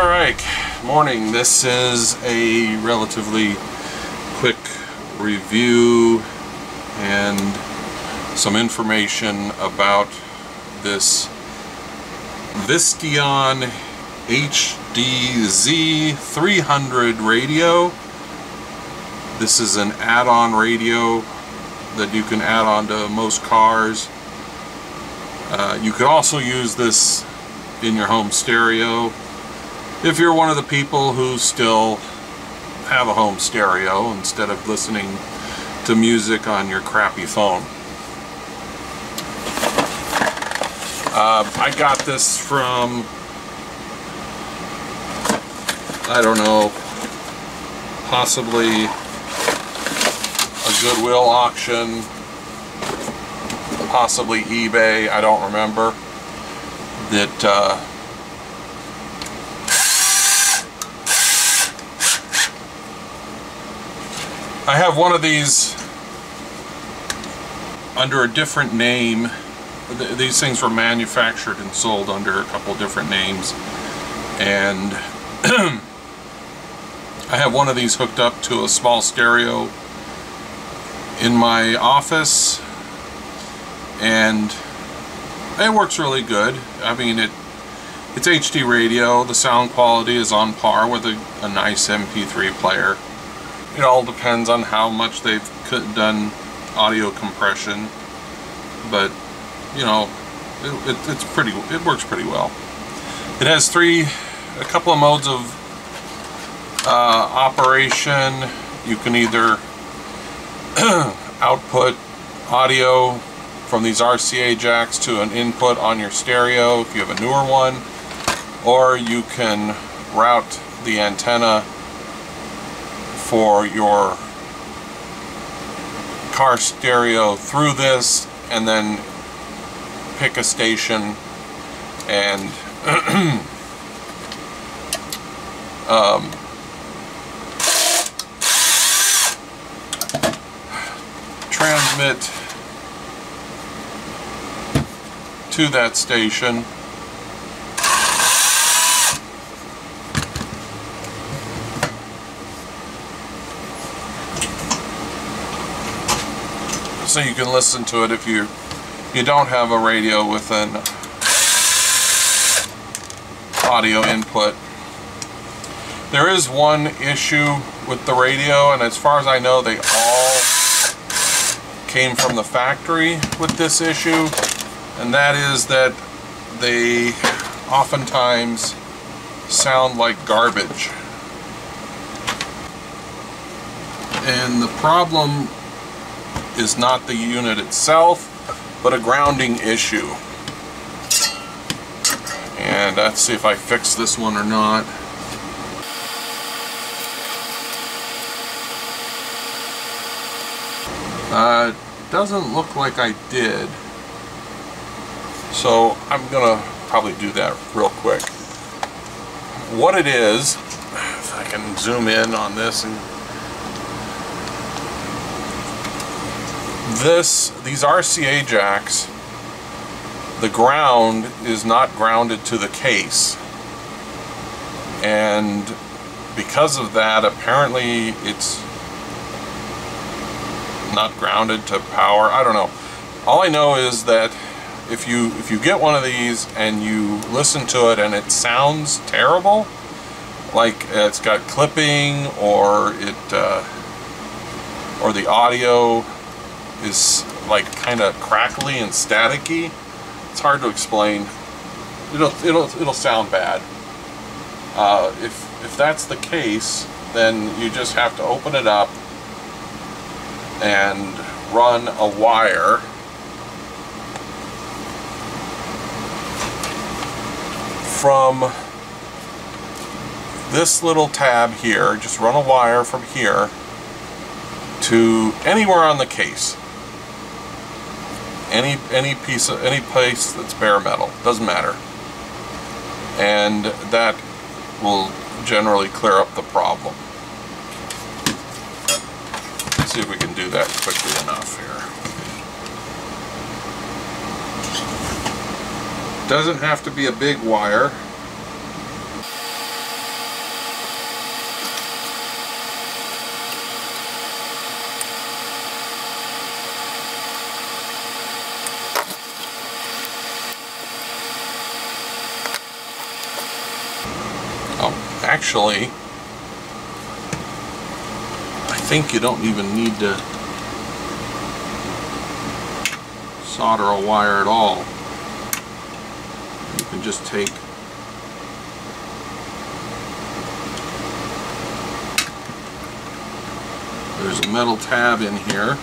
Alright, morning. This is a relatively quick review and some information about this Visteon HD Zoom 300 radio. This is an add-on radio that you can add on to most cars. You could also use this in your home stereo if you're one of the people who still have a home stereo instead of listening to music on your crappy phone. I got this from, I don't know, possibly a Goodwill auction, possibly eBay, I don't remember. That I have one of these under a different name. These things were manufactured and sold under a couple different names, and I have one of these hooked up to a small stereo in my office, and it works really good. I mean, it's HD radio. The sound quality is on par with a nice MP3 player. It all depends on how much they've done audio compression, but you know, it works pretty well. It has a couple of modes of operation. You can either output audio from these RCA jacks to an input on your stereo if you have a newer one, or you can route the antenna for your car stereo through this and then pick a station and transmit to that station. So you can listen to it if you don't have a radio with an audio input. There is one issue with the radio, and as far as I know, they all came from the factory with this issue, and that is that they oftentimes sound like garbage. And the problem is not the unit itself, but a grounding issue. And let's see if I fix this one or not. Doesn't look like I did. So I'm gonna probably do that real quick. What it is, if I can zoom in on this, and these RCA jacks, the ground is not grounded to the case, and because of that, apparently it's not grounded to power. I don't know. All I know is that if you get one of these and you listen to it and it sounds terrible, like it's got clipping, or the audio is like kind of crackly and staticky, it's hard to explain. It'll sound bad. If that's the case, then you just have to open it up and run a wire from this little tab here. Just run a wire from here to anywhere on the case. Any place that's bare metal, doesn't matter, and that will generally clear up the problem. Let's see if we can do that quickly enough here. Doesn't have to be a big wire. actually, I think you don't even need to solder a wire at all. You can just take there's a metal tab in here.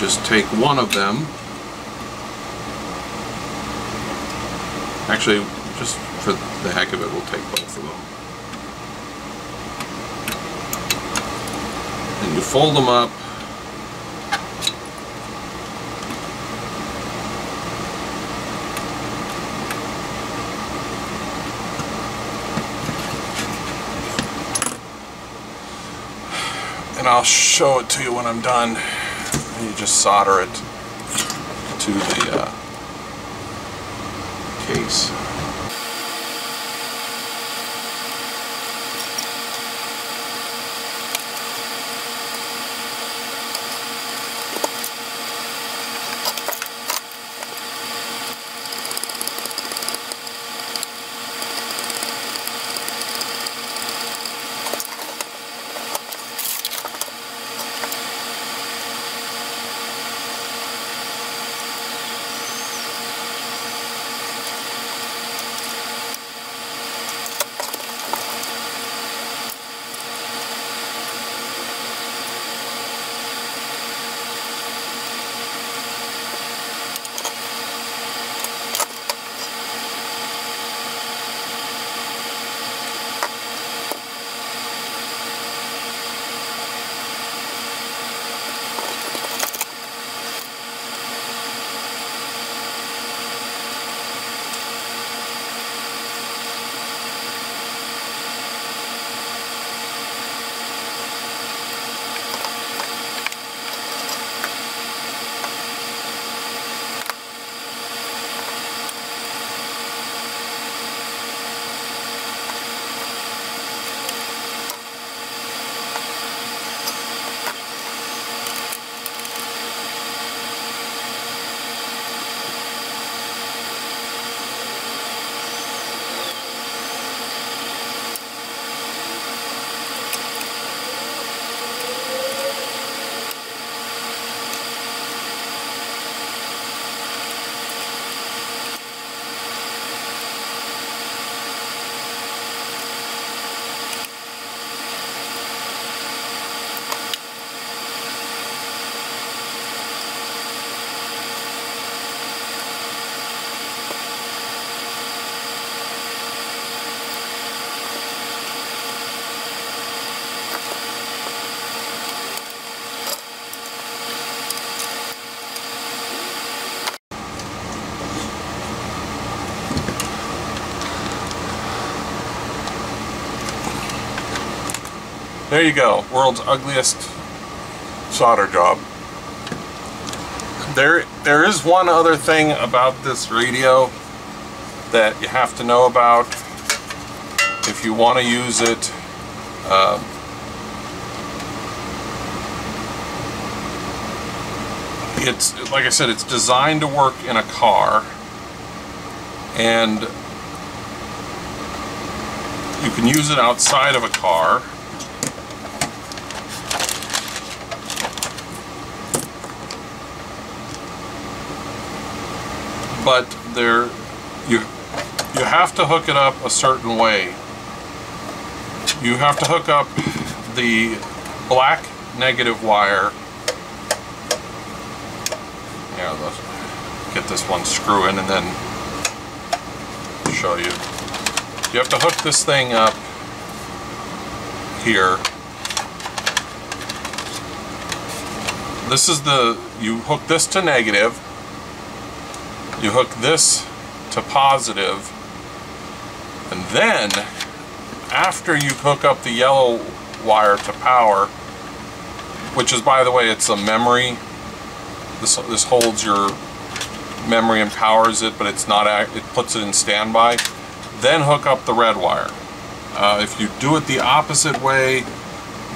Just take one of them. Actually, just for the heck of it, we'll take both of them. And you fold them up. And I'll show it to you when I'm done. You just solder it to the case. There you go, world's ugliest solder job. There is one other thing about this radio that you have to know about if you want to use it. It's, like I said, it's designed to work in a car, and you can use it outside of a car. But you have to hook it up a certain way. You have to hook up the black negative wire. Yeah, let's get this one screw in and then show you. You have to hook this thing up here. This is you hook this to negative. You hook this to positive, and then after you hook up the yellow wire to power, which is, by the way, it's a memory. This holds your memory and powers it, but it's not. It puts it in standby. Then hook up the red wire. If you do it the opposite way,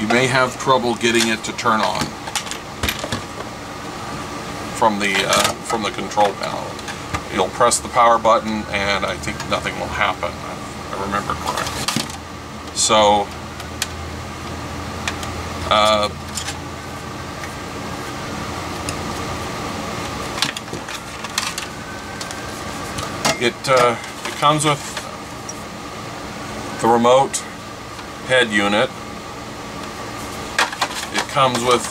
you may have trouble getting it to turn on from the control panel. You'll press the power button and I think nothing will happen. So it comes with the remote head unit. It comes with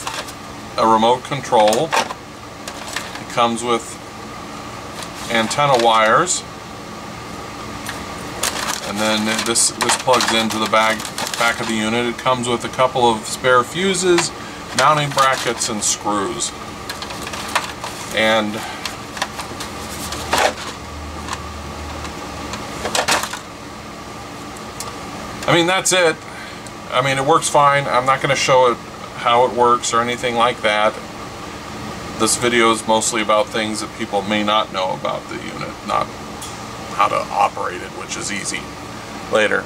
a remote control. It comes with antenna wires, and then this plugs into the back of the unit. It comes with a couple of spare fuses, mounting brackets, and screws. And I mean, that's it. I mean, it works fine. I'm not going to show it how it works or anything like that. This video is mostly about things that people may not know about the unit, not how to operate it, which is easy later.